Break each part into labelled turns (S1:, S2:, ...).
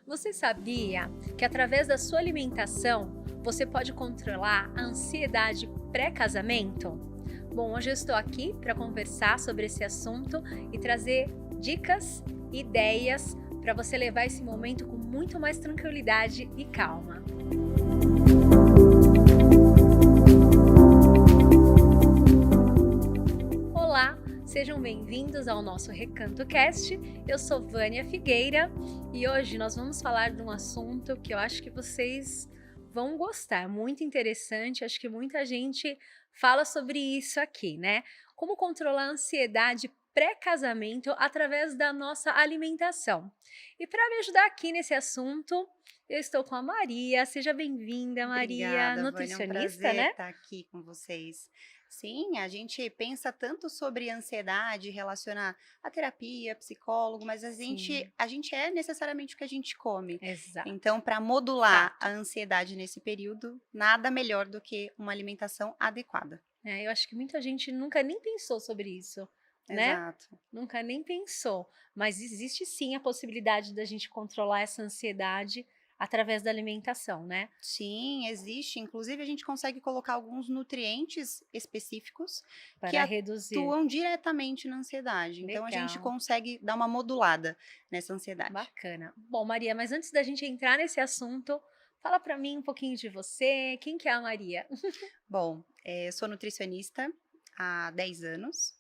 S1: Você sabia que através da sua alimentação você pode controlar a ansiedade pré-casamento? Bom, hoje eu estou aqui para conversar sobre esse assunto e trazer dicas, ideias para você levar esse momento com muito mais tranquilidade e calma. Olá, sejam bem-vindos ao nosso Recanto Cast. Eu sou Vânia Figueira e hoje nós vamos falar de um assunto que eu acho que vocês vão gostar, muito interessante. Acho que muita gente fala sobre isso aqui, né? Como controlar a ansiedade pré-casamento através da nossa alimentação. E para me ajudar aqui nesse assunto, eu estou com a Maria. Seja bem-vinda, Maria,
S2: Obrigada, Vânia, é um
S1: nutricionista,
S2: prazer
S1: né?
S2: estar aqui com vocês. Sim, a gente pensa tanto sobre ansiedade, relaciona a terapia, psicólogo, mas a gente,
S1: Sim,
S2: a gente é necessariamente o que a gente come.
S1: exato.
S2: Então, para modular a
S1: Fato.
S2: ansiedade nesse período, nada melhor do que uma alimentação adequada.
S1: Eu acho que muita gente nunca nem pensou sobre isso, né?
S2: Exato.
S1: Nunca nem pensou. Mas existe sim a possibilidade da gente controlar essa ansiedade através da alimentação, né?
S2: Sim, existe. Inclusive, a gente consegue colocar alguns nutrientes específicos que
S1: Para reduzir.
S2: atuam diretamente na ansiedade. Então, a gente
S1: Legal,
S2: consegue dar uma modulada nessa ansiedade.
S1: bacana. Bom, Maria, mas antes da gente entrar nesse assunto, fala para mim um pouquinho de você. Quem que é a Maria?
S2: Bom, sou nutricionista há 10 anos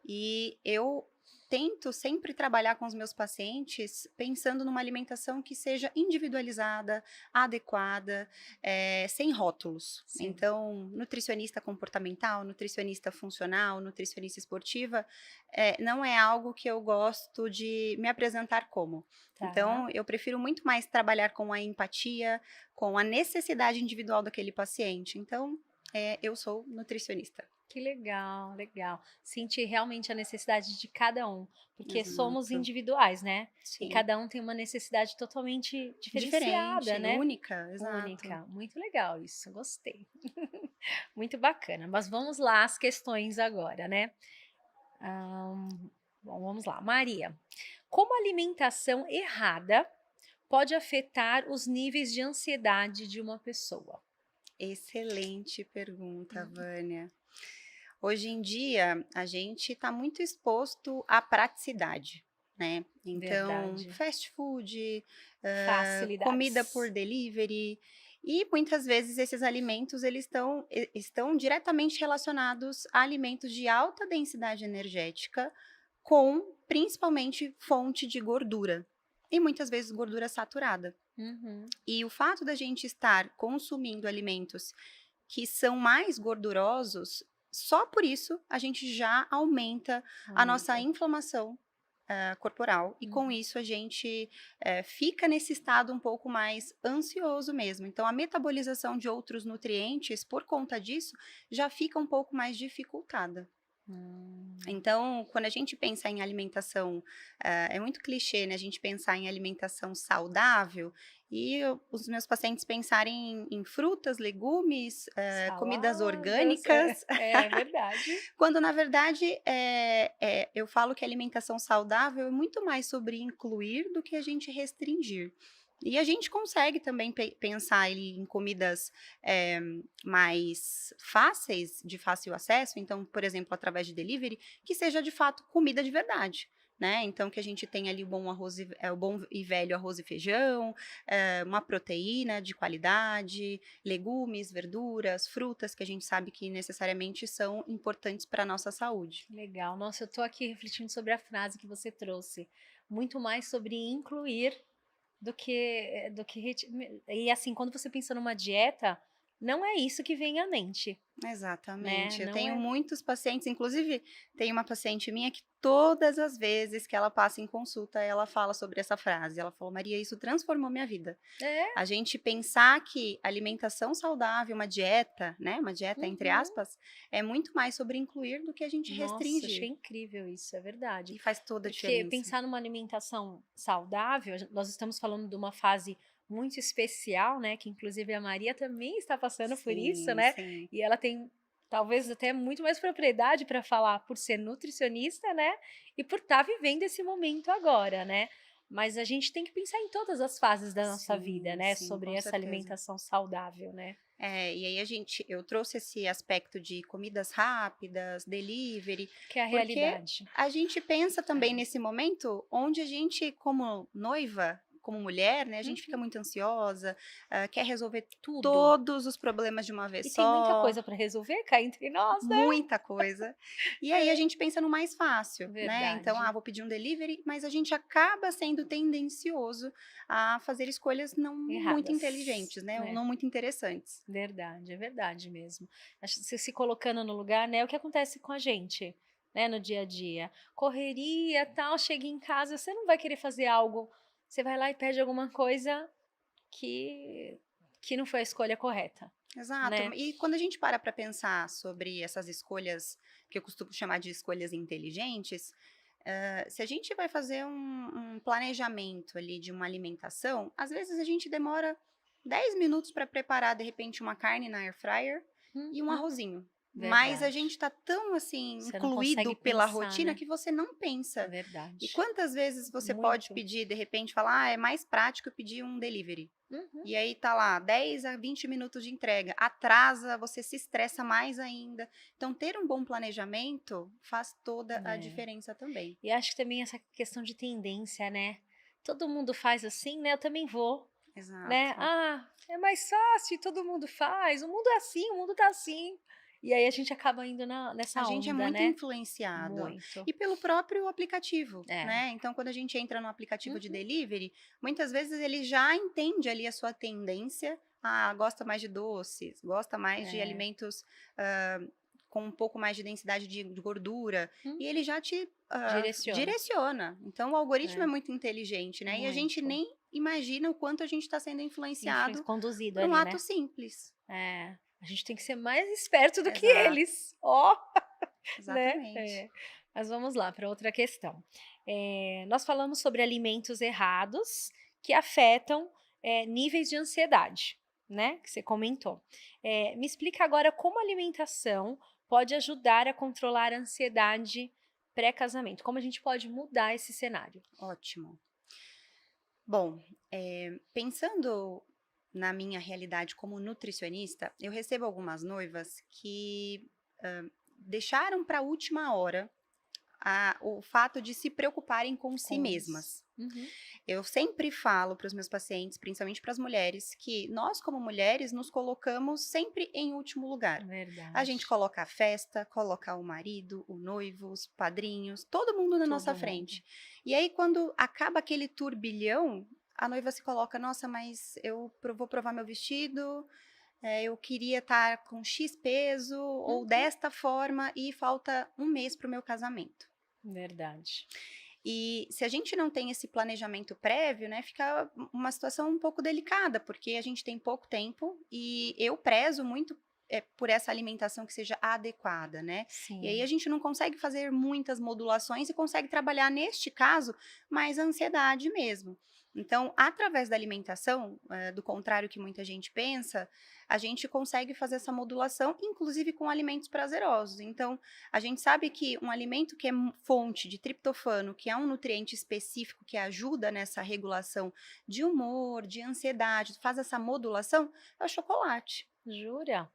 S2: e eu tento sempre trabalhar com os meus pacientes pensando numa alimentação que seja individualizada, adequada, sem rótulos.
S1: Sim.
S2: Então, nutricionista comportamental, nutricionista funcional, nutricionista esportiva, não é algo que eu gosto de me apresentar como.
S1: Tá.
S2: Então, eu prefiro muito mais trabalhar com a empatia, com a necessidade individual daquele paciente. Então, eu sou nutricionista.
S1: Que legal, legal. Sentir realmente a necessidade de cada um, porque somos
S2: Exato.
S1: individuais, né? E
S2: Sim.
S1: cada um tem uma necessidade totalmente diferenciada,
S2: Diferente,
S1: né?
S2: única, exato.
S1: Única. Muito legal isso, gostei. Muito bacana. Mas vamos lá às questões agora, né? Bom, vamos lá. Maria, como a alimentação errada pode afetar os níveis de ansiedade de uma pessoa?
S2: Excelente pergunta, Vânia. Hoje em dia, a gente está muito exposto à praticidade, né? Então,
S1: Verdade.
S2: fast food, comida por
S1: Facilidades.
S2: delivery, e muitas vezes esses alimentos eles estão diretamente relacionados a alimentos de alta densidade energética, com principalmente fonte de gordura, e muitas vezes gordura saturada.
S1: Uhum.
S2: E o fato da gente estar consumindo alimentos que são mais gordurosos, só por isso a gente já aumenta a nossa
S1: Aumenta.
S2: inflamação corporal, e com
S1: Uhum.
S2: isso a gente fica nesse estado um pouco mais ansioso mesmo. Então, a metabolização de outros nutrientes, por conta disso, já fica um pouco mais dificultada.
S1: Hum.
S2: Então, quando a gente pensa em alimentação, é muito clichê, né, a gente pensar em alimentação saudável e os meus pacientes pensarem em frutas, legumes, comidas
S1: Saladas,
S2: orgânicas,
S1: é verdade.
S2: quando na verdade eu falo que a alimentação saudável é muito mais sobre incluir do que a gente restringir. E a gente consegue também pensar ali em comidas mais fáceis, de fácil acesso, então, por exemplo, através de delivery, que seja de fato comida de verdade. Né? Então, que a gente tenha ali o bom e velho arroz e feijão, uma proteína de qualidade, legumes, verduras, frutas, que a gente sabe que necessariamente são importantes para a nossa saúde.
S1: Que legal. Nossa, eu tô aqui refletindo sobre a frase que você trouxe. Muito mais sobre incluir do que e assim, quando você pensa numa dieta, não é isso que vem à mente, né?
S2: Exatamente. Eu
S1: Não
S2: tenho
S1: é.
S2: muitos pacientes, inclusive tem uma paciente minha que todas as vezes que ela passa em consulta, ela fala sobre essa frase. Ela falou: Maria, isso transformou minha vida.
S1: É.
S2: A gente pensar que alimentação saudável, uma dieta, né? Uma dieta entre
S1: Uhum.
S2: aspas, é muito mais sobre incluir do que a gente
S1: Nossa, achei
S2: restringir.
S1: incrível isso, é verdade.
S2: E faz toda a
S1: Porque
S2: diferença.
S1: pensar numa alimentação saudável, nós estamos falando de uma fase muito especial, né? Que inclusive a Maria também está passando por isso,
S2: Sim,
S1: né?
S2: sim.
S1: E ela tem talvez até muito mais propriedade para falar por ser nutricionista, né? E por estar vivendo esse momento agora, né? Mas a gente tem que pensar em todas as fases da nossa vida,
S2: Sim,
S1: né?
S2: sim,
S1: Sobre
S2: com
S1: essa
S2: certeza.
S1: alimentação saudável, né?
S2: E aí eu trouxe esse aspecto de comidas rápidas, delivery,
S1: Que é a
S2: porque
S1: realidade.
S2: a gente pensa também
S1: É.
S2: nesse momento onde a gente, como noiva, como mulher, né, a gente fica
S1: Uhum.
S2: muito ansiosa, quer resolver
S1: Tudo.
S2: todos os problemas de uma vez
S1: E tem muita
S2: só,
S1: coisa para resolver cá entre nós, né?
S2: muita coisa. E aí a gente pensa no mais fácil, né? Então,
S1: Verdade.
S2: vou pedir um delivery, mas a gente acaba sendo tendencioso a fazer escolhas não muito
S1: Erradas,
S2: inteligentes, né? Ou
S1: né?
S2: não muito interessantes.
S1: Verdade, é verdade mesmo. Acho que você se colocando no lugar, né? O que acontece com a gente, né? No dia a dia. Correria, tal, chega em casa, você não vai querer fazer algo. Você vai lá e pede alguma coisa que, que não foi a escolha correta,
S2: Exato.
S1: né?
S2: E quando a gente para pensar sobre essas escolhas, que eu costumo chamar de escolhas inteligentes, se a gente vai fazer um planejamento ali de uma alimentação, às vezes a gente demora 10 minutos para preparar, de repente, uma carne na air fryer e um
S1: Uhum,
S2: arrozinho. Mas a gente
S1: verdade.
S2: está tão assim
S1: Você não
S2: incluído
S1: consegue
S2: pela
S1: pensar,
S2: rotina
S1: né?
S2: que você não pensa. E
S1: Verdade.
S2: quantas vezes você pode
S1: Muito.
S2: pedir, de repente, falar, é mais prático eu pedir um delivery.
S1: Uhum.
S2: E aí tá lá 10 a 20 minutos de entrega, atrasa, você se estressa mais ainda. Então ter um bom planejamento faz toda a
S1: É.
S2: diferença também.
S1: E acho que também essa questão de tendência, né? Todo mundo faz assim, né? Eu também vou, né?
S2: Exato.
S1: Ah, é mais fácil, todo mundo faz. O mundo é assim, o mundo tá assim. E aí a gente acaba indo
S2: A
S1: nessa
S2: gente é
S1: onda,
S2: muito
S1: né?
S2: influenciado.
S1: Muito.
S2: E pelo próprio aplicativo,
S1: É.
S2: né? Então, quando a gente entra no aplicativo de
S1: Uhum.
S2: delivery, muitas vezes ele já entende ali a sua tendência. Gosta mais de doces, gosta mais de
S1: É.
S2: alimentos com um pouco mais de densidade de gordura.
S1: Hum.
S2: E ele já te
S1: Direciona.
S2: direciona. Então, o algoritmo é
S1: É.
S2: muito inteligente, né? E a gente
S1: Muito.
S2: nem imagina o quanto a gente está sendo influenciado
S1: Conduzido
S2: por um
S1: ali,
S2: ato
S1: né?
S2: simples.
S1: É. A gente tem que ser mais esperto do que
S2: Exato,
S1: eles. Ó. Né?
S2: exatamente.
S1: É. Mas vamos lá para outra questão. Nós falamos sobre alimentos errados que afetam níveis de ansiedade, né? Que você comentou. Me explica agora como a alimentação pode ajudar a controlar a ansiedade pré-casamento. Como a gente pode mudar esse cenário?
S2: Ótimo. Bom, pensando na minha realidade como nutricionista, eu recebo algumas noivas que deixaram para a última hora o fato de se preocuparem com si mesmas.
S1: Uhum.
S2: Eu sempre falo para os meus pacientes, principalmente para as mulheres, que nós, como mulheres, nos colocamos sempre em último lugar. A gente
S1: Verdade.
S2: coloca a festa, coloca o marido, o noivo, os padrinhos, todo mundo na nossa
S1: Todo mundo.
S2: frente. E aí, quando acaba aquele turbilhão, a noiva se coloca, nossa, mas vou provar meu vestido, eu queria estar com X peso ou
S1: Uhum.
S2: desta forma e falta um mês para o meu casamento.
S1: Verdade.
S2: E se a gente não tem esse planejamento prévio, né, fica uma situação um pouco delicada, porque a gente tem pouco tempo e eu prezo muito por essa alimentação que seja adequada, né? E aí a
S1: Sim.
S2: gente não consegue fazer muitas modulações e consegue trabalhar, neste caso, mais a ansiedade mesmo. Então, através da alimentação, do contrário que muita gente pensa, a gente consegue fazer essa modulação, inclusive com alimentos prazerosos. Então, a gente sabe que um alimento que é fonte de triptofano, que é um nutriente específico que ajuda nessa regulação de humor, de ansiedade, faz essa modulação, é o chocolate.
S1: Jura?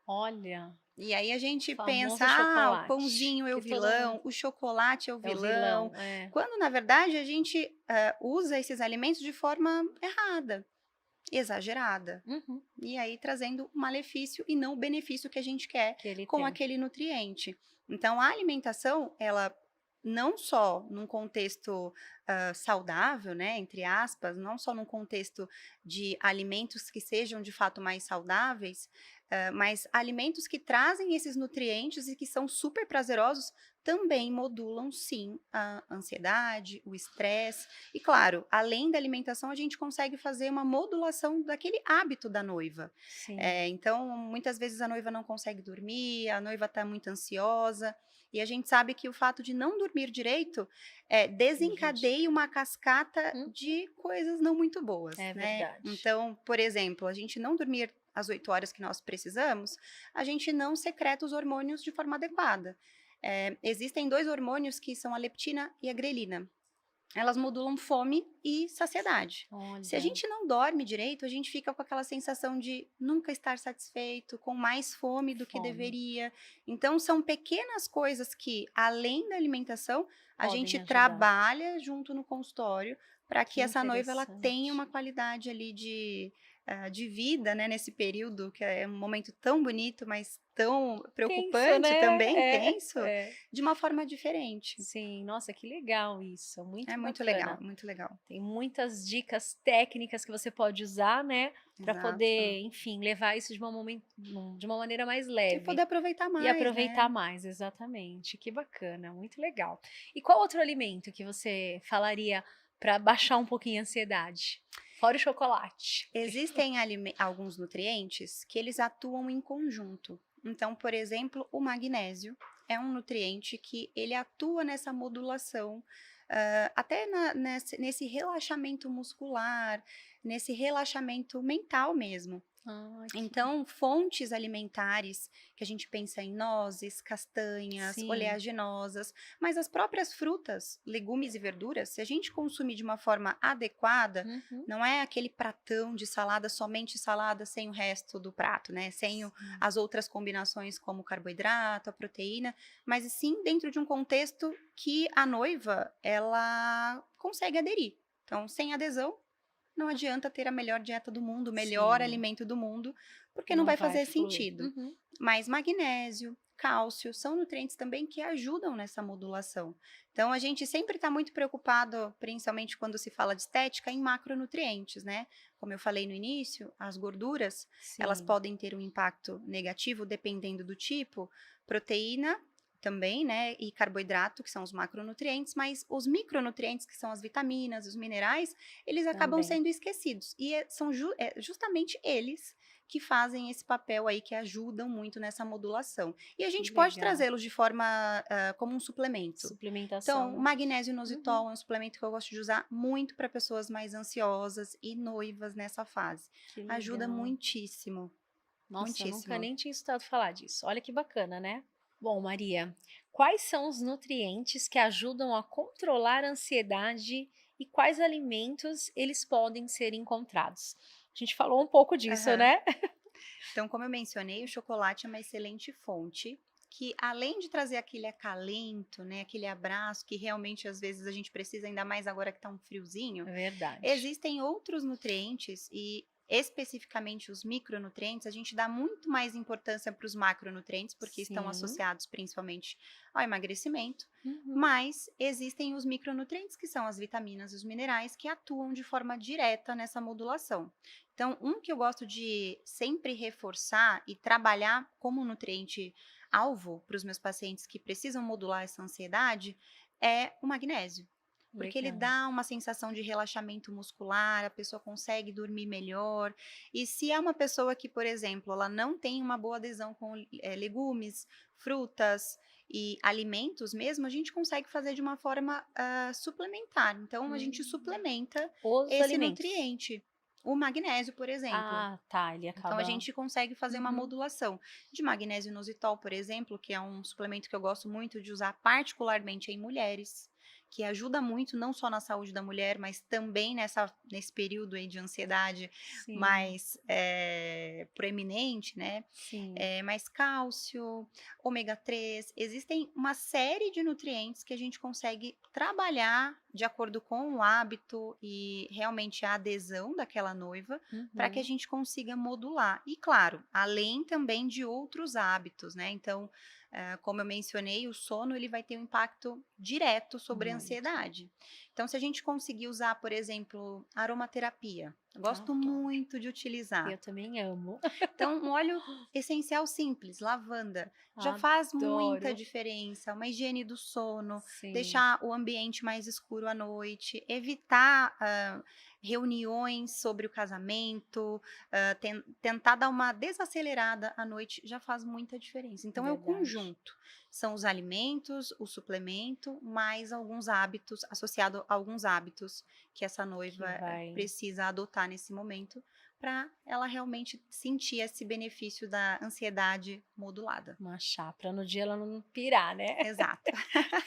S1: Olha,
S2: E aí a gente pensa,
S1: famoso
S2: o
S1: chocolate,
S2: pãozinho é o
S1: que todo mundo
S2: vilão, o chocolate é o
S1: é o
S2: vilão,
S1: vilão, é.
S2: quando na verdade a gente usa esses alimentos de forma errada, exagerada.
S1: Uhum,
S2: E aí trazendo o malefício e não o benefício que a gente quer
S1: que ele
S2: com
S1: tem.
S2: aquele nutriente. Então, a alimentação, ela não só num contexto saudável, né, entre aspas, não só num contexto de alimentos que sejam de fato mais saudáveis, mas alimentos que trazem esses nutrientes e que são super prazerosos também modulam sim a ansiedade, o estresse. E claro, além da alimentação, a gente consegue fazer uma modulação daquele hábito da noiva.
S1: Sim,
S2: Então, muitas vezes a noiva não consegue dormir, a noiva está muito ansiosa. E a gente sabe que o fato de não dormir direito desencadeia
S1: prejudica.
S2: uma cascata
S1: Hum,
S2: de coisas não muito boas,
S1: é
S2: né?
S1: verdade.
S2: Então, por exemplo, a gente não dormir as 8 horas que nós precisamos, a gente não secreta os hormônios de forma adequada. Existem dois hormônios que são a leptina e a grelina. elas modulam fome e saciedade. Se a
S1: Olha,
S2: gente não dorme direito, a gente fica com aquela sensação de nunca estar satisfeito, com mais fome do que
S1: fome.
S2: deveria. Então, são pequenas coisas que, além da alimentação, a
S1: Podem
S2: gente
S1: ajudar.
S2: trabalha junto no consultório para
S1: Que
S2: que essa noiva ela tenha uma
S1: interessante.
S2: qualidade ali de vida, né, nesse período, que é um momento tão bonito, mas tão
S1: Tenso,
S2: preocupante
S1: né?
S2: também,
S1: É,
S2: tenso,
S1: é.
S2: de uma forma diferente.
S1: Sim, nossa, que legal isso,
S2: É
S1: muito
S2: muito legal,
S1: bacana.
S2: muito legal.
S1: Tem muitas dicas técnicas que você pode usar, né, para
S2: Exato.
S1: poder, enfim, levar isso de uma maneira mais
S2: E
S1: leve
S2: poder aproveitar
S1: e
S2: mais,
S1: aproveitar
S2: né.
S1: mais, exatamente. Que bacana, muito legal. E qual outro alimento que você falaria para baixar um pouquinho a ansiedade? Fora o chocolate.
S2: Existem alguns nutrientes que eles atuam em conjunto. Então, por exemplo, o magnésio é um nutriente que ele atua nessa modulação, até nesse relaxamento muscular, nesse relaxamento mental mesmo.
S1: Ah, que
S2: Então, fontes alimentares que a gente pensa em nozes, castanhas,
S1: sim.
S2: oleaginosas, mas as próprias frutas, legumes e verduras, se a gente consumir de uma forma adequada,
S1: Uhum.
S2: não é aquele pratão de salada, somente salada, sem o resto do prato, né? Sem
S1: Sim,
S2: as outras combinações como o carboidrato, a proteína, mas sim dentro de um contexto que a noiva ela consegue aderir. Então, sem adesão, não adianta ter a melhor dieta do mundo, o melhor
S1: sim,
S2: alimento do mundo, porque não
S1: não
S2: vai
S1: vai
S2: fazer
S1: fluir.
S2: sentido.
S1: Uhum.
S2: Mas magnésio, cálcio são nutrientes também que ajudam nessa modulação. Então a gente sempre está muito preocupado, principalmente quando se fala de estética, em macronutrientes, né? Como eu falei no início, as gorduras, elas
S1: Sim,
S2: podem ter um impacto negativo dependendo do tipo, proteína também, né, e carboidrato, que são os macronutrientes, mas os micronutrientes, que são as vitaminas, os minerais, eles acabam
S1: também.
S2: sendo esquecidos. E são justamente eles que fazem esse papel aí, que ajudam muito nessa modulação. E a
S1: Que
S2: gente pode
S1: legal.
S2: trazê-los de forma como um suplemento. Então, o
S1: Suplementação.
S2: magnésio
S1: Uhum.
S2: inositol é um suplemento que eu gosto de usar muito para pessoas mais ansiosas e noivas nessa fase.
S1: Que
S2: Ajuda
S1: legal.
S2: muitíssimo,
S1: Nossa, eu nunca
S2: muitíssimo.
S1: nem tinha escutado falar disso. Olha que bacana, né? Bom, Maria, quais são os nutrientes que ajudam a controlar a ansiedade e quais alimentos eles podem ser encontrados? A gente falou um pouco disso,
S2: Aham.
S1: né?
S2: Então, como eu mencionei, o chocolate é uma excelente fonte, que além de trazer aquele acalento, né, aquele abraço que realmente às vezes a gente precisa, ainda mais agora que está um friozinho,
S1: É verdade.
S2: existem outros nutrientes e especificamente os micronutrientes, a gente dá muito mais importância para os macronutrientes, porque estão
S1: Sim.
S2: associados principalmente ao emagrecimento,
S1: Uhum.
S2: mas existem os micronutrientes, que são as vitaminas e os minerais, que atuam de forma direta nessa modulação. Então, um que eu gosto de sempre reforçar e trabalhar como nutriente alvo para os meus pacientes que precisam modular essa ansiedade é o magnésio. Porque ele
S1: Legal.
S2: dá uma sensação de relaxamento muscular, a pessoa consegue dormir melhor. E se é uma pessoa que, por exemplo, ela não tem uma boa adesão com legumes, frutas e alimentos mesmo, a gente consegue fazer de uma forma suplementar. Então, a gente
S1: Hum.
S2: suplementa
S1: Os
S2: esse
S1: alimentos.
S2: nutriente. O magnésio, por exemplo.
S1: Ah, tá. Ele
S2: Então, a
S1: acaba.
S2: gente consegue fazer uma
S1: Uhum.
S2: modulação de magnésio inositol, por exemplo, que é um suplemento que eu gosto muito de usar, particularmente em mulheres, que ajuda muito não só na saúde da mulher, mas também nesse período aí de ansiedade
S1: Sim,
S2: mais proeminente, né?
S1: sim.
S2: Mais cálcio, ômega 3, existem uma série de nutrientes que a gente consegue trabalhar de acordo com o hábito e realmente a adesão daquela noiva, para que a
S1: Uhum.
S2: gente consiga modular. E claro, além também de outros hábitos, né? Então, como eu mencionei, o sono ele vai ter um impacto direto sobre a
S1: Muito.
S2: ansiedade. Então, se a gente conseguir usar, por exemplo, aromaterapia, eu gosto
S1: Adoro.
S2: muito de utilizar.
S1: Eu também amo.
S2: Então, um óleo essencial simples, lavanda, já faz muita
S1: Adoro.
S2: diferença. Uma higiene do sono,
S1: Sim.
S2: deixar o ambiente mais escuro à noite, evitar reuniões sobre o casamento, tentar dar uma desacelerada à noite já faz muita diferença. Então, é o
S1: Verdade.
S2: conjunto. São os alimentos, o suplemento, mais alguns hábitos, associado a alguns hábitos que essa noiva
S1: Que vai
S2: precisa adotar nesse momento para ela realmente sentir esse benefício da ansiedade modulada.
S1: marchar, para no dia ela não pirar, né.
S2: Exato.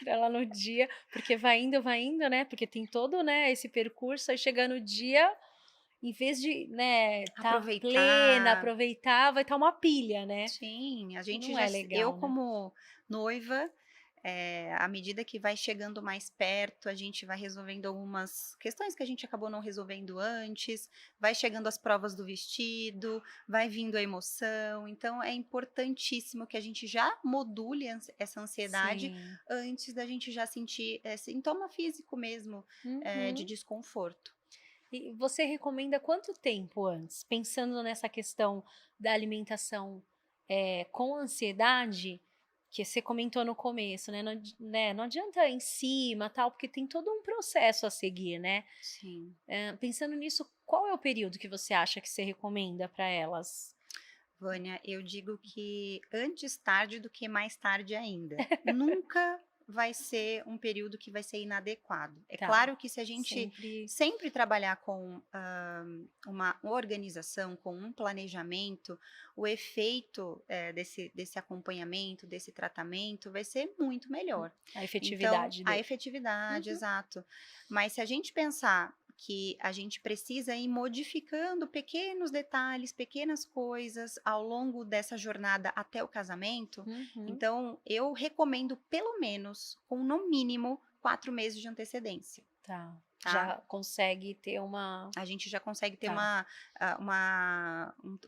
S1: Pra ela no dia, porque vai indo, né, porque tem todo, né, esse percurso, aí chega no dia, em vez de, né, tá plena,
S2: Aproveitar.
S1: aproveitar, vai estar uma pilha, né,
S2: Sim, a
S1: que
S2: gente
S1: não
S2: já
S1: é
S2: eu
S1: legal, né.
S2: como noiva, à medida que vai chegando mais perto, a gente vai resolvendo algumas questões que a gente acabou não resolvendo antes, vai chegando as provas do vestido, vai vindo a emoção, então é importantíssimo que a gente já module essa ansiedade
S1: Sim.
S2: antes da gente já sentir, sintoma físico mesmo, de
S1: Uhum.
S2: desconforto.
S1: E você recomenda quanto tempo antes? Pensando nessa questão da alimentação, com ansiedade, que você comentou no começo, né, não adianta ir em cima, tal, porque tem todo um processo a seguir, né.
S2: Sim.
S1: Pensando nisso, qual é o período que você acha que você recomenda para elas?
S2: Vânia, eu digo que antes tarde do que mais tarde ainda. Nunca vai ser um período que vai ser inadequado. É
S1: Tá,
S2: claro que se a gente
S1: sempre
S2: sempre trabalhar com uma organização, com um planejamento, o efeito desse acompanhamento, desse tratamento, vai ser muito melhor.
S1: a
S2: Então,
S1: efetividade
S2: a
S1: dele.
S2: efetividade,
S1: Uhum.
S2: exato. Mas se a gente pensar que a gente precisa ir modificando pequenos detalhes, pequenas coisas ao longo dessa jornada até o casamento,
S1: Uhum.
S2: então eu recomendo pelo menos, com no mínimo 4 meses de antecedência,
S1: Tá.
S2: tá?
S1: Já consegue ter uma
S2: A gente já consegue ter
S1: tá,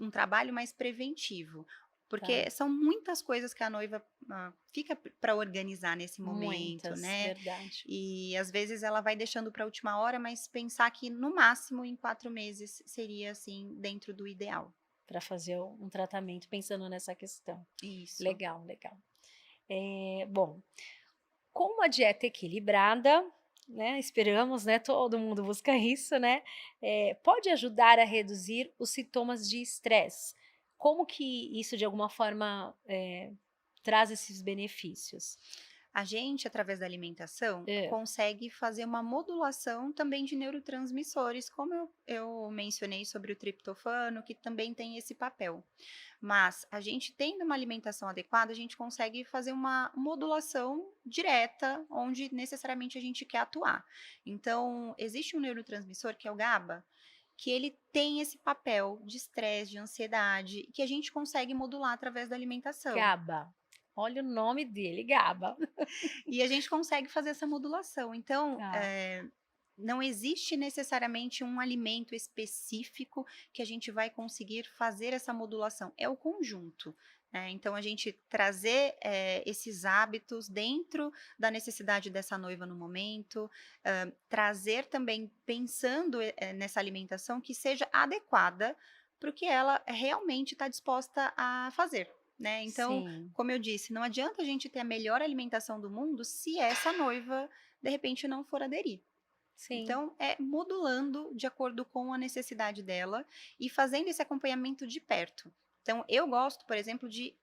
S2: um trabalho mais preventivo,
S1: tá.
S2: porque são muitas coisas que a noiva fica para organizar nesse momento,
S1: Muitas,
S2: né?
S1: verdade.
S2: E às vezes ela vai deixando para a última hora, mas pensar que no máximo em 4 meses seria assim dentro do ideal.
S1: Para fazer um tratamento pensando nessa questão.
S2: Isso.
S1: Legal, legal. Bom, com uma dieta equilibrada, né, esperamos, né, todo mundo busca isso, né, pode ajudar a reduzir os sintomas de estresse. Como que isso de alguma forma, traz esses benefícios?
S2: A gente, através da alimentação,
S1: Hã.
S2: consegue fazer uma modulação também de neurotransmissores, como eu mencionei sobre o triptofano, que também tem esse papel. Mas a gente tendo uma alimentação adequada, a gente consegue fazer uma modulação direta, onde necessariamente a gente quer atuar. Então, existe um neurotransmissor que é o GABA, que ele tem esse papel de estresse, de ansiedade, que a gente consegue modular através da alimentação.
S1: GABA, olha o nome dele, GABA.
S2: E a gente consegue fazer essa modulação. Então,
S1: Tá,
S2: não existe necessariamente um alimento específico que a gente vai conseguir fazer essa modulação, é o conjunto. Né? Então, a gente trazer esses hábitos dentro da necessidade dessa noiva no momento, trazer também pensando nessa alimentação que seja adequada para o que ela realmente está disposta a fazer. Né? Então,
S1: sim,
S2: como eu disse, não adianta a gente ter a melhor alimentação do mundo se essa noiva de repente não for aderir.
S1: sim.
S2: Então, é modulando de acordo com a necessidade dela e fazendo esse acompanhamento de perto. Então, eu gosto, por exemplo, de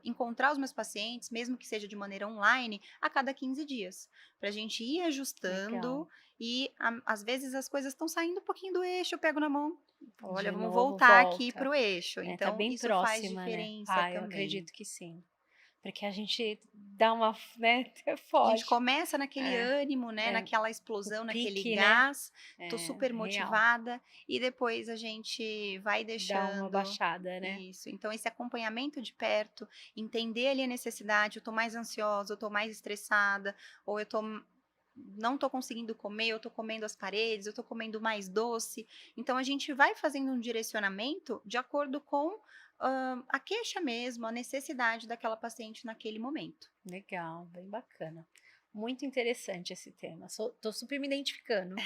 S2: encontrar os meus pacientes, mesmo que seja de maneira online, a cada 15 dias, para a gente ir ajustando
S1: Legal.
S2: e às vezes as coisas estão saindo um pouquinho do eixo, eu pego na mão, olha,
S1: De
S2: vamos
S1: novo
S2: voltar aqui
S1: volta.
S2: para o eixo.
S1: Tá
S2: Então,
S1: bem
S2: isso faz
S1: próxima, né.
S2: diferença
S1: Ah, eu
S2: também.
S1: acredito que sim. Porque a gente dá uma né,
S2: A gente
S1: foge.
S2: começa naquele
S1: É,
S2: ânimo, né,
S1: é,
S2: naquela
S1: o
S2: explosão, naquele
S1: pique, né.
S2: gás, tô super
S1: Real.
S2: motivada, e depois a gente vai
S1: Dá uma
S2: deixando
S1: baixada, né.
S2: isso. Então esse acompanhamento de perto, entender ali a necessidade, eu tô mais ansiosa, eu tô mais estressada, ou não tô conseguindo comer, eu tô comendo as paredes, eu tô comendo mais doce. Então a gente vai fazendo um direcionamento de acordo com, a queixa mesmo, a necessidade daquela paciente naquele momento.
S1: Legal, bem bacana. Muito interessante esse tema, tô super me identificando.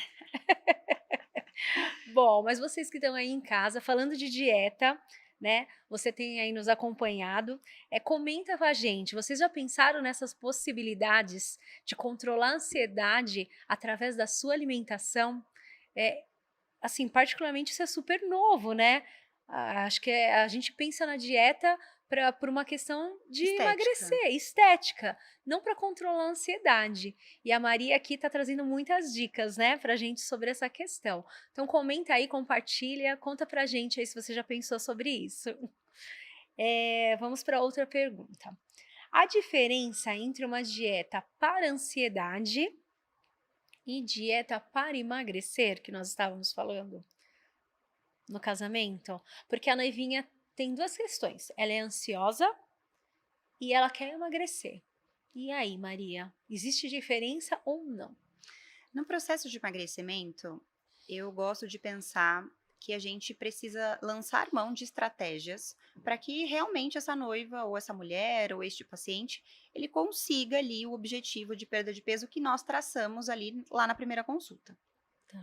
S1: Bom, mas vocês que estão aí em casa, falando de dieta, né, você tem aí nos acompanhado, comenta com a gente, vocês já pensaram nessas possibilidades de controlar a ansiedade através da sua alimentação? Eh, assim, particularmente isso é super novo, né, acho que a gente pensa na dieta por uma questão de
S2: Estética.
S1: emagrecer, estética, não para controlar a ansiedade. E a Maria aqui está trazendo muitas dicas, né, pra gente sobre essa questão. Então comenta aí, compartilha, conta pra gente aí se você já pensou sobre isso. Vamos para outra pergunta. A diferença entre uma dieta para ansiedade e dieta para emagrecer, que nós estávamos falando no casamento, porque a noivinha tem duas questões. Ela é ansiosa e ela quer emagrecer. E aí, Maria, existe diferença ou não?
S2: No processo de emagrecimento, eu gosto de pensar que a gente precisa lançar mão de estratégias para que realmente essa noiva ou essa mulher ou este paciente, ele consiga ali o objetivo de perda de peso que nós traçamos ali lá na primeira consulta.
S1: Tá.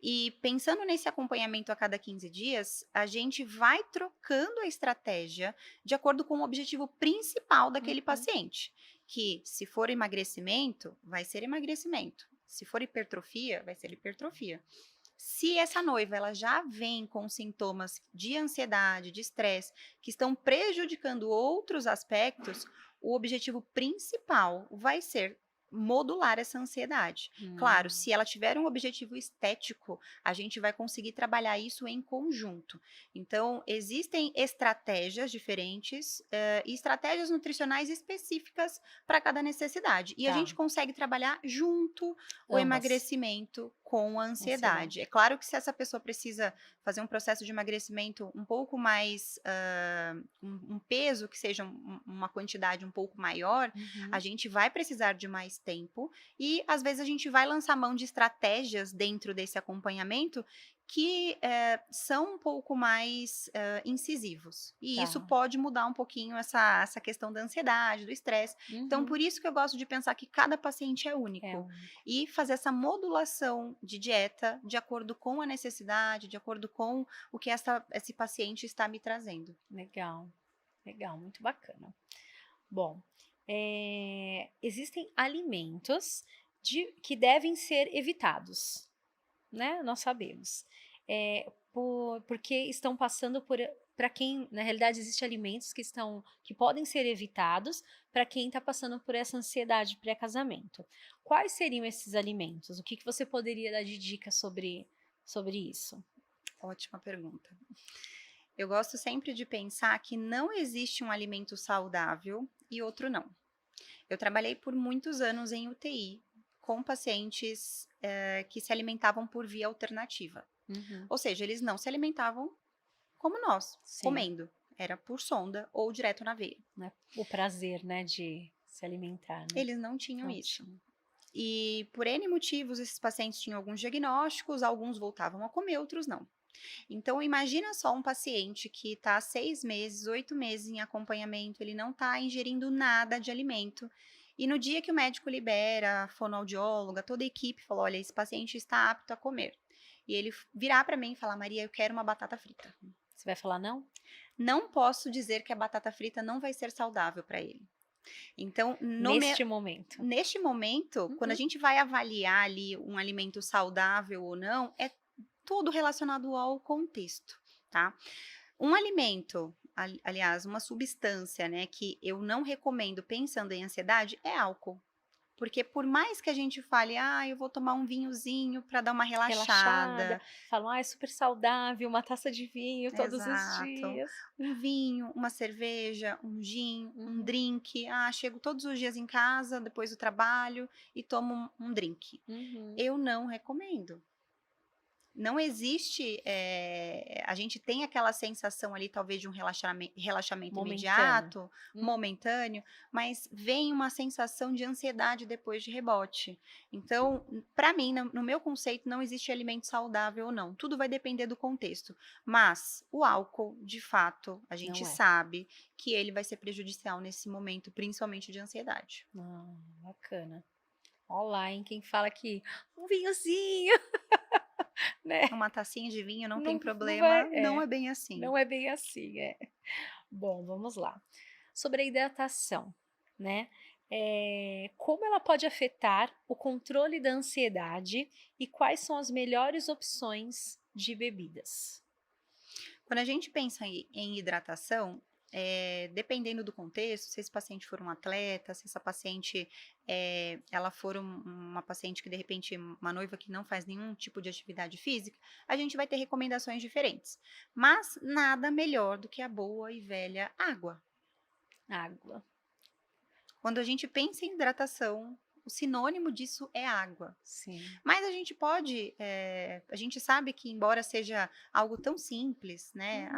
S2: E pensando nesse acompanhamento a cada 15 dias, a gente vai trocando a estratégia de acordo com o objetivo principal daquele
S1: Uhum.
S2: paciente. Que se for emagrecimento, vai ser emagrecimento. Se for hipertrofia, vai ser hipertrofia. Se essa noiva ela já vem com sintomas de ansiedade, de estresse, que estão prejudicando outros aspectos, o objetivo principal vai ser modular essa ansiedade. Claro,
S1: Hum,
S2: se ela tiver um objetivo estético, a gente vai conseguir trabalhar isso em conjunto. Então, existem estratégias diferentes e estratégias nutricionais específicas para cada necessidade. E a
S1: tá.
S2: gente consegue trabalhar junto o
S1: Ambas.
S2: emagrecimento com a
S1: Ansiedade.
S2: ansiedade. É claro que se essa pessoa precisa fazer um processo de emagrecimento um pouco mais, um peso que seja uma quantidade um pouco maior, a
S1: Uhum.
S2: gente vai precisar de mais tempo e às vezes a gente vai lançar mão de estratégias dentro desse acompanhamento que são um pouco mais incisivos. E isso
S1: Tá.
S2: pode mudar um pouquinho essa questão da ansiedade, do estresse. Então,
S1: Uhum.
S2: por isso que eu gosto de pensar que cada paciente é
S1: É
S2: único
S1: único.
S2: e fazer essa modulação de dieta de acordo com a necessidade, de acordo com o que esse paciente está me trazendo.
S1: Legal, legal, muito bacana. Bom, existem alimentos que devem ser evitados, né? Nós sabemos. Porque estão passando por. Para quem, na realidade, existem alimentos que podem ser evitados para quem está passando por essa ansiedade pré-casamento. Quais seriam esses alimentos? O que você poderia dar de dica sobre isso?
S2: Ótima pergunta. Eu gosto sempre de pensar que não existe um alimento saudável e outro não. Eu trabalhei por muitos anos em UTI com pacientes que se alimentavam por via alternativa.
S1: Uhum,
S2: Ou seja, eles não se alimentavam como nós,
S1: sim,
S2: comendo. Era por sonda ou direto na veia.
S1: né? O prazer, né, de se alimentar, né?
S2: Eles não tinham
S1: Não
S2: isso.
S1: tinha.
S2: E por N motivos, esses pacientes tinham alguns diagnósticos, alguns voltavam a comer, outros não. Então, imagina só um paciente que está 6 meses, 8 meses em acompanhamento, ele não está ingerindo nada de alimento. E no dia que o médico libera, a fonoaudióloga, toda a equipe falou: olha, esse paciente está apto a comer. E ele virar para mim e falar: Maria, eu quero uma batata frita.
S1: Você vai falar não?
S2: Não posso dizer que a batata frita não vai ser saudável para ele. Então,
S1: Neste momento.
S2: neste momento, quando a
S1: Uhum,
S2: gente vai avaliar ali um alimento saudável ou não, é tudo relacionado ao contexto, tá? Um alimento, aliás, uma substância, né, que eu não recomendo pensando em ansiedade é álcool. Porque por mais que a gente fale, eu vou tomar um vinhozinho para dar uma
S1: relaxada,
S2: relaxada,
S1: falam: "Ah, é super saudável, uma taça de vinho todos os
S2: exato.
S1: dias".
S2: Um vinho, uma cerveja, um gin, um
S1: Uhum,
S2: drink. Chego todos os dias em casa, depois do trabalho, e tomo um drink.
S1: uhum.
S2: Eu não recomendo. Não existe, a gente tem aquela sensação ali talvez de um relaxamento
S1: Momentâneo.
S2: imediato,
S1: Hum,
S2: momentâneo, mas vem uma sensação de ansiedade depois de rebote. Então, para mim, no meu conceito, não existe alimento saudável ou não, tudo vai depender do contexto. Mas o álcool, de fato, a gente
S1: não é.
S2: sabe que ele vai ser prejudicial nesse momento, principalmente de ansiedade.
S1: Ah, bacana. Ó lá, hein, quem fala que um vinhozinho, né,
S2: Uma tacinha de vinho não tem
S1: não vai
S2: problema, não é bem assim.
S1: não é bem assim, é. Bom, vamos lá. Sobre a hidratação, né, como ela pode afetar o controle da ansiedade e quais são as melhores opções de bebidas?
S2: Quando a gente pensa em hidratação, dependendo do contexto, se esse paciente for um atleta, se essa paciente, ela for uma paciente que, de repente, uma noiva que não faz nenhum tipo de atividade física, a gente vai ter recomendações diferentes. Mas nada melhor do que a boa e velha água.
S1: Água.
S2: Quando a gente pensa em hidratação, o sinônimo disso é água.
S1: Sim.
S2: Mas a gente pode, a gente sabe que embora seja algo tão simples, né?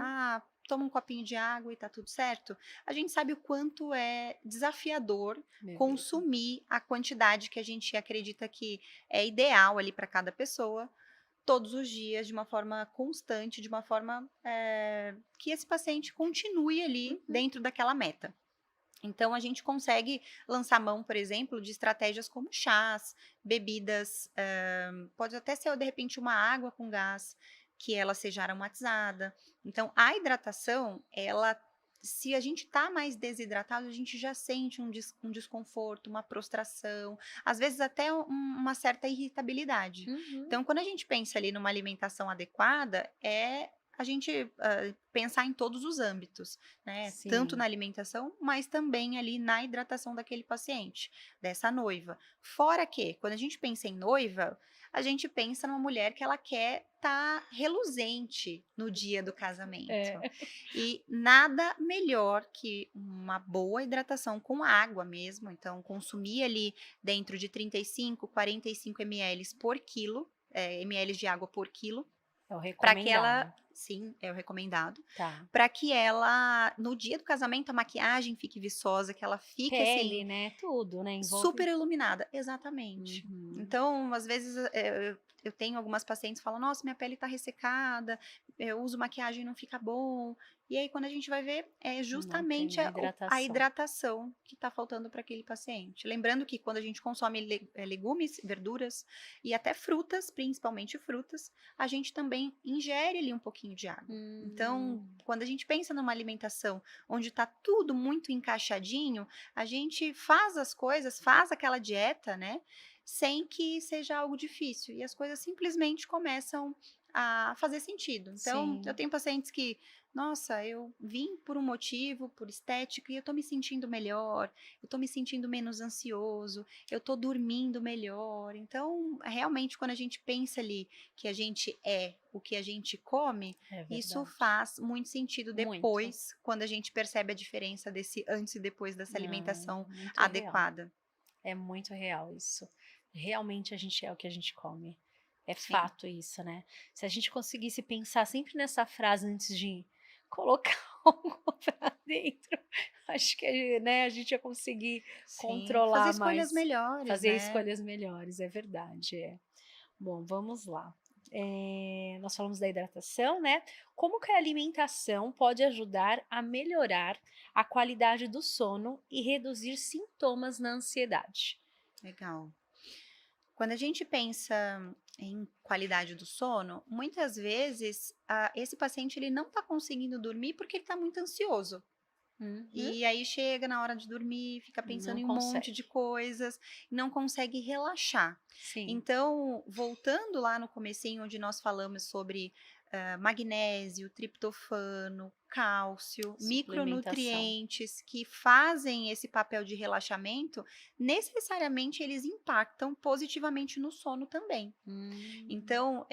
S2: Toma um copinho de água e tá tudo certo. A gente sabe o quanto é desafiador
S1: Beleza.
S2: consumir a quantidade que a gente acredita que é ideal ali para cada pessoa, todos os dias, de uma forma constante, de uma forma que esse paciente continue ali dentro daquela meta. Então, a gente consegue lançar mão, por exemplo, de estratégias como chás, bebidas, pode até ser, de repente, uma água com gás, que ela seja aromatizada. Então, a hidratação, ela, se a gente está mais desidratado, a gente já sente um desconforto, uma prostração, às vezes até uma certa irritabilidade.
S1: Uhum.
S2: Então, quando a gente pensa ali numa alimentação adequada, a gente pensar em todos os âmbitos, né? Tanto
S1: Sim.
S2: na alimentação, mas também ali na hidratação daquele paciente, dessa noiva. Fora que, quando a gente pensa em noiva, a gente pensa numa mulher que ela quer estar reluzente no dia do casamento.
S1: É.
S2: E nada melhor que uma boa hidratação com água mesmo. Então, consumir ali dentro de 35, 45 ml por quilo, ml de água por quilo,
S1: É o
S2: para que ela,
S1: recomendado.
S2: sim, é o recomendado,
S1: Tá.
S2: para que ela, no dia do casamento, a maquiagem fique viçosa, que ela fique
S1: Pele,
S2: assim,
S1: né? Tudo, né? Envolve.
S2: super iluminada. Exatamente.
S1: Uhum.
S2: Então, às vezes, eu tenho algumas pacientes que falam: nossa, minha pele tá ressecada, eu uso maquiagem e não fica bom. E aí, quando a gente vai ver, é
S1: Não tem
S2: justamente
S1: a
S2: a
S1: hidratação.
S2: hidratação que tá faltando para aquele paciente. Lembrando que quando a gente consome legumes, verduras e até frutas, principalmente frutas, a gente também ingere ali um pouquinho de água. Então,
S1: Hum.
S2: quando a gente pensa numa alimentação onde está tudo muito encaixadinho, a gente faz as coisas, faz aquela dieta, né, sem que seja algo difícil, e as coisas simplesmente começam a fazer sentido. Então, eu
S1: Sim.
S2: tenho pacientes que, nossa, eu vim por um motivo, por estética, e eu tô me sentindo melhor, eu tô me sentindo menos ansioso, eu tô dormindo melhor. Então, realmente, quando a gente pensa ali que a gente é o que a gente come,
S1: É
S2: isso
S1: verdade.
S2: faz muito sentido
S1: Muito.
S2: depois, quando a gente percebe a diferença desse antes e depois dessa
S1: Não,
S2: alimentação
S1: muito real.
S2: adequada.
S1: É muito real isso. Realmente a gente é o que a gente come. É
S2: Sim,
S1: fato isso, né? Se a gente conseguisse pensar sempre nessa frase antes de colocar algo pra dentro, acho que, né, a gente ia conseguir
S2: sim. Fazer
S1: controlar
S2: escolhas
S1: mais,
S2: melhores,
S1: fazer
S2: né.
S1: escolhas melhores, é verdade, é. Bom, vamos lá. Nós falamos da hidratação, né? Como que a alimentação pode ajudar a melhorar a qualidade do sono e reduzir sintomas na ansiedade?
S2: Legal. Quando a gente pensa em qualidade do sono, muitas vezes, esse paciente ele não está conseguindo dormir porque ele está muito ansioso.
S1: Uhum.
S2: E aí chega na hora de dormir, fica pensando
S1: Não
S2: em um monte de
S1: consegue.
S2: coisas, não consegue relaxar.
S1: Sim,
S2: Então, voltando lá no comecinho onde nós falamos sobre magnésio, triptofano, cálcio,
S1: suplementação.
S2: micronutrientes que fazem esse papel de relaxamento, necessariamente eles impactam positivamente no sono também.
S1: Hum,
S2: Então,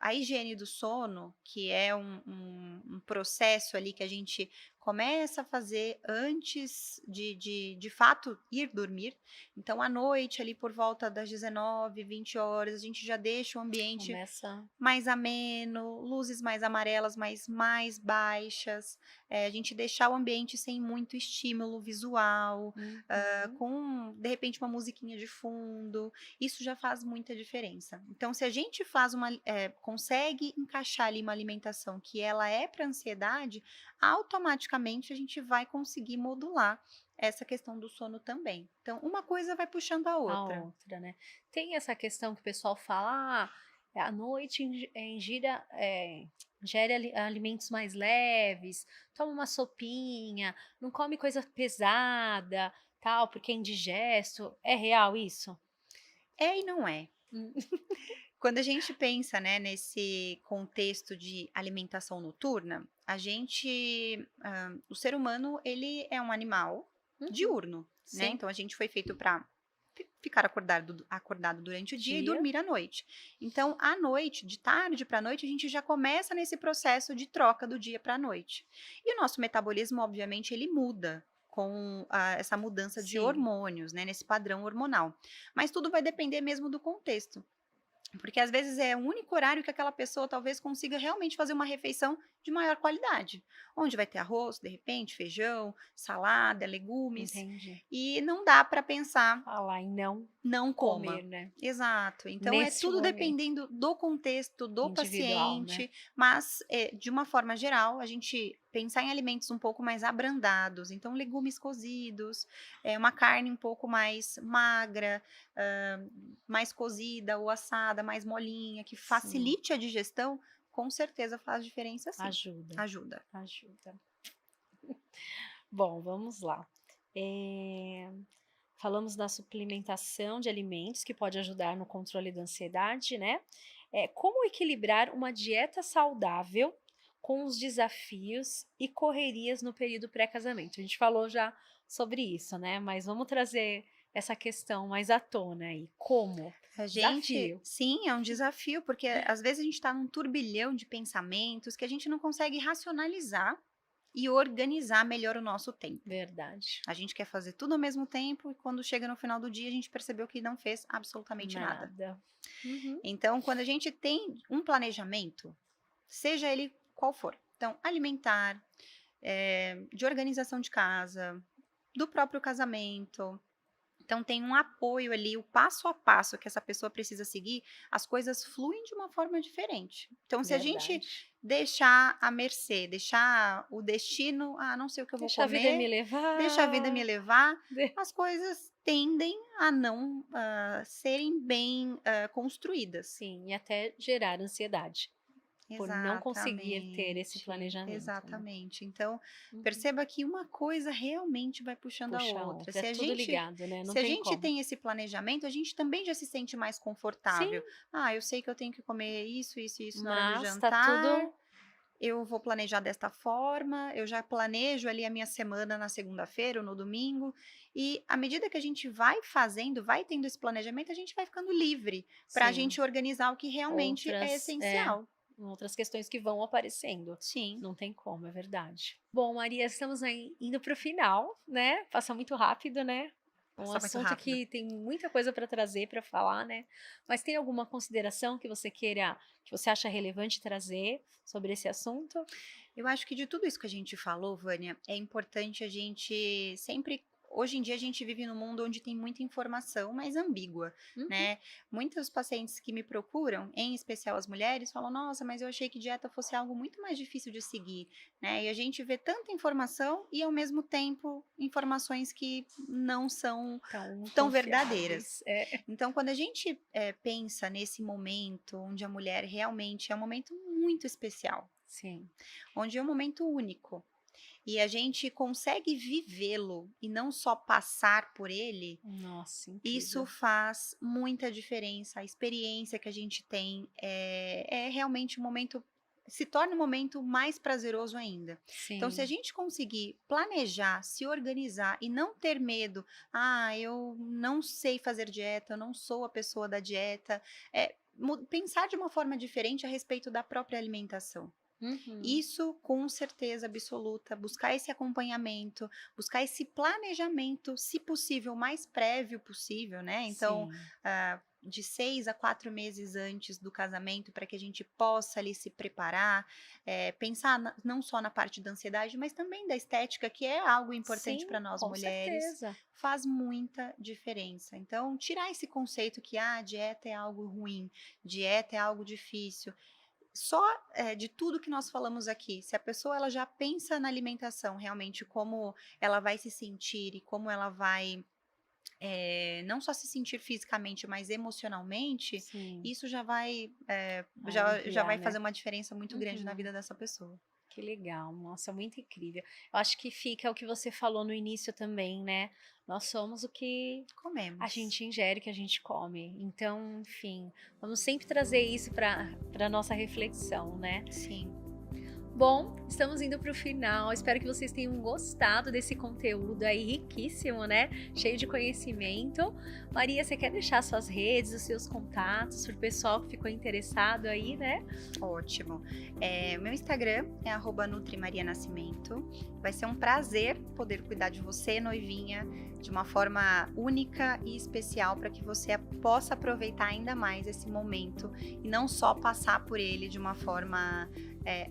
S2: a higiene do sono, que é um processo ali que a gente começa a fazer antes de fato ir dormir. Então, à noite, ali por volta das 19, 20 horas, a gente já deixa o ambiente
S1: começa.
S2: mais ameno, luzes mais amarelas, mas mais baixas, a gente deixar o ambiente sem muito estímulo visual,
S1: Uhum.
S2: com, de repente, uma musiquinha de fundo, isso já faz muita diferença. Então, se a gente faz consegue encaixar ali uma alimentação que ela é para ansiedade, automaticamente a gente vai conseguir modular essa questão do sono também. Então, uma coisa vai puxando a
S1: A
S2: outra.
S1: outra, né? Tem essa questão que o pessoal fala, à noite ingere alimentos mais leves, toma uma sopinha, não come coisa pesada, tal, porque é indigesto. É real isso?
S2: É e não é.
S1: Hum.
S2: Quando a gente pensa, né, nesse contexto de alimentação noturna, o ser humano, ele é um animal
S1: Uhum,
S2: diurno, né?
S1: sim,
S2: Então a gente foi feito para ficar acordado durante o dia e
S1: dia,
S2: dormir à noite. Então, à noite, de tarde para a noite, a gente já começa nesse processo de troca do dia para a noite. E o nosso metabolismo, obviamente, ele muda com essa mudança de
S1: sim,
S2: hormônios, né, nesse padrão hormonal. Mas tudo vai depender mesmo do contexto. Porque às vezes é o único horário que aquela pessoa talvez consiga realmente fazer uma refeição de maior qualidade, onde vai ter arroz, de repente, feijão, salada, legumes,
S1: entendi.
S2: e não dá para pensar
S1: Falar em não
S2: não
S1: comer,
S2: coma.
S1: né,
S2: Exato. Então é
S1: neste
S2: tudo
S1: momento,
S2: dependendo do contexto do
S1: individual, né.
S2: paciente, mas, de uma forma geral, a gente pensar em alimentos um pouco mais abrandados, então legumes cozidos, uma carne um pouco mais magra, mais cozida ou assada, mais molinha, que
S1: Sim,
S2: facilite a digestão, com certeza faz diferença sim.
S1: ajuda,
S2: Ajuda.
S1: ajuda. Bom, vamos lá. Eh, falamos da suplementação de alimentos que pode ajudar no controle da ansiedade, né. Como equilibrar uma dieta saudável com os desafios e correrias no período pré-casamento? A gente falou já sobre isso, né, mas vamos trazer essa questão mais à tona aí. Como?
S2: A gente
S1: Desafio.
S2: sim, é um desafio, porque às vezes a gente está num turbilhão de pensamentos que a gente não consegue racionalizar e organizar melhor o nosso tempo.
S1: Verdade.
S2: A gente quer fazer tudo ao mesmo tempo e quando chega no final do dia a gente percebeu que não fez absolutamente nada.
S1: Nada. Uhum.
S2: Então, quando a gente tem um planejamento, seja ele qual for, então alimentar, de organização de casa, do próprio casamento, então tem um apoio ali, o passo a passo que essa pessoa precisa seguir, as coisas fluem de uma forma diferente. Então se a gente
S1: Verdade.
S2: deixar à mercê, deixar o destino, não sei o que eu vou
S1: Deixa a vida me
S2: comer, deixa a vida me
S1: levar.
S2: levar,
S1: De
S2: as coisas tendem a não, serem bem, construídas.
S1: sim, e até gerar ansiedade, por não conseguir ter esse
S2: Exatamente,
S1: planejamento, né.
S2: exatamente. Então,
S1: Uhum.
S2: perceba que uma coisa realmente vai puxando a
S1: Puxa a
S2: outra.
S1: outra, é tudo ligado, né, não
S2: Se a
S1: tem
S2: gente
S1: como.
S2: tem esse planejamento, a gente também já se sente mais
S1: Sim,
S2: confortável. Eu sei que eu tenho que comer isso, isso e isso na hora do
S1: mas tá
S2: jantar,
S1: tudo
S2: eu vou planejar desta forma, eu já planejo ali a minha semana na segunda-feira ou no domingo, e à medida que a gente vai fazendo, vai tendo esse planejamento, a gente vai ficando livre para a
S1: sim,
S2: gente organizar o que realmente é
S1: outras
S2: essencial.
S1: outras questões que vão aparecendo.
S2: Sim.
S1: Não tem como, é verdade. Bom, Maria, estamos aí indo para o final, né, passa muito rápido, né, um
S2: Passa muito
S1: assunto
S2: rápido.
S1: que tem muita coisa para trazer, para falar, né, mas tem alguma consideração que você acha relevante trazer sobre esse assunto?
S2: Eu acho que de tudo isso que a gente falou, Vânia, é importante a gente sempre. Hoje em dia a gente vive num mundo onde tem muita informação, mas ambígua,
S1: Uhum.
S2: né? Muitos pacientes que me procuram, em especial as mulheres, falam: Nossa, mas eu achei que dieta fosse algo muito mais difícil de seguir, né? E a gente vê tanta informação e, ao mesmo tempo, informações que não são
S1: Então,
S2: tão verdadeiras.
S1: confiáveis. É,
S2: Então, quando a gente pensa nesse momento onde a mulher realmente é um momento muito especial,
S1: sim.
S2: onde é um momento único e a gente consegue vivê-lo e não só passar por ele,
S1: Nossa,
S2: isso
S1: incrível.
S2: faz muita diferença. A experiência que a gente tem é realmente um momento. Se torna um momento mais prazeroso ainda. Então, se a
S1: Sim,
S2: gente conseguir planejar, se organizar e não ter medo, eu não sei fazer dieta, eu não sou a pessoa da dieta, pensar de uma forma diferente a respeito da própria alimentação.
S1: uhum,
S2: Isso com certeza absoluta, buscar esse acompanhamento, buscar esse planejamento, se possível, mais prévio possível, né? Então,
S1: sim,
S2: de 6 a 4 meses antes do casamento, para que a gente possa ali se preparar, pensar não só na parte da ansiedade, mas também da estética, que é algo importante
S1: sim,
S2: para nós
S1: com
S2: mulheres,
S1: certeza.
S2: faz muita diferença. Então, tirar esse conceito que dieta é algo ruim, dieta é algo difícil. Só, de tudo que nós falamos aqui, se a pessoa ela já pensa na alimentação realmente como ela vai se sentir e como ela vai não só se sentir fisicamente, mas emocionalmente,
S1: Sim.
S2: isso já vai, já
S1: Aliviar,
S2: vai
S1: né?
S2: fazer uma diferença muito grande na
S1: Uhum.
S2: vida dessa pessoa.
S1: Que legal, nossa, muito incrível. Eu acho que fica o que você falou no início também, né? Nós somos o que a
S2: Comemos.
S1: gente ingere, o que a gente come. Então, enfim, vamos sempre trazer isso para nossa reflexão, né?
S2: Sim.
S1: Bom, estamos indo para o final. Espero que vocês tenham gostado desse conteúdo aí riquíssimo, né? Cheio de conhecimento. Maria, você quer deixar suas redes, os seus contatos para o pessoal que ficou interessado aí, né?
S2: Ótimo. Meu Instagram é @NutriMariaNascimento. Vai ser um prazer poder cuidar de você, noivinha, de uma forma única e especial para que você possa aproveitar ainda mais esse momento e não só passar por ele de uma forma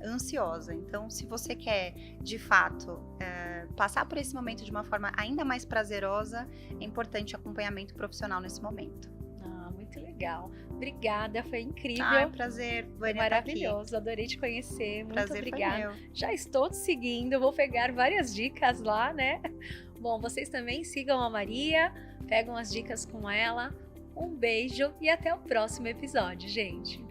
S2: ansiosa. Então, se você quer, de fato, passar por esse momento de uma forma ainda mais prazerosa, é importante acompanhamento profissional nesse momento.
S1: Ah, muito legal. Obrigada, foi
S2: É um
S1: incrível.
S2: prazer,
S1: Foi
S2: Vânia, estar aqui.
S1: maravilhoso, adorei te conhecer. Muito
S2: Prazer foi
S1: obrigada.
S2: meu.
S1: Já estou te seguindo, vou pegar várias dicas lá, né? Bom, vocês também sigam a Maria, pegam as dicas com ela. Um beijo e até o próximo episódio, gente.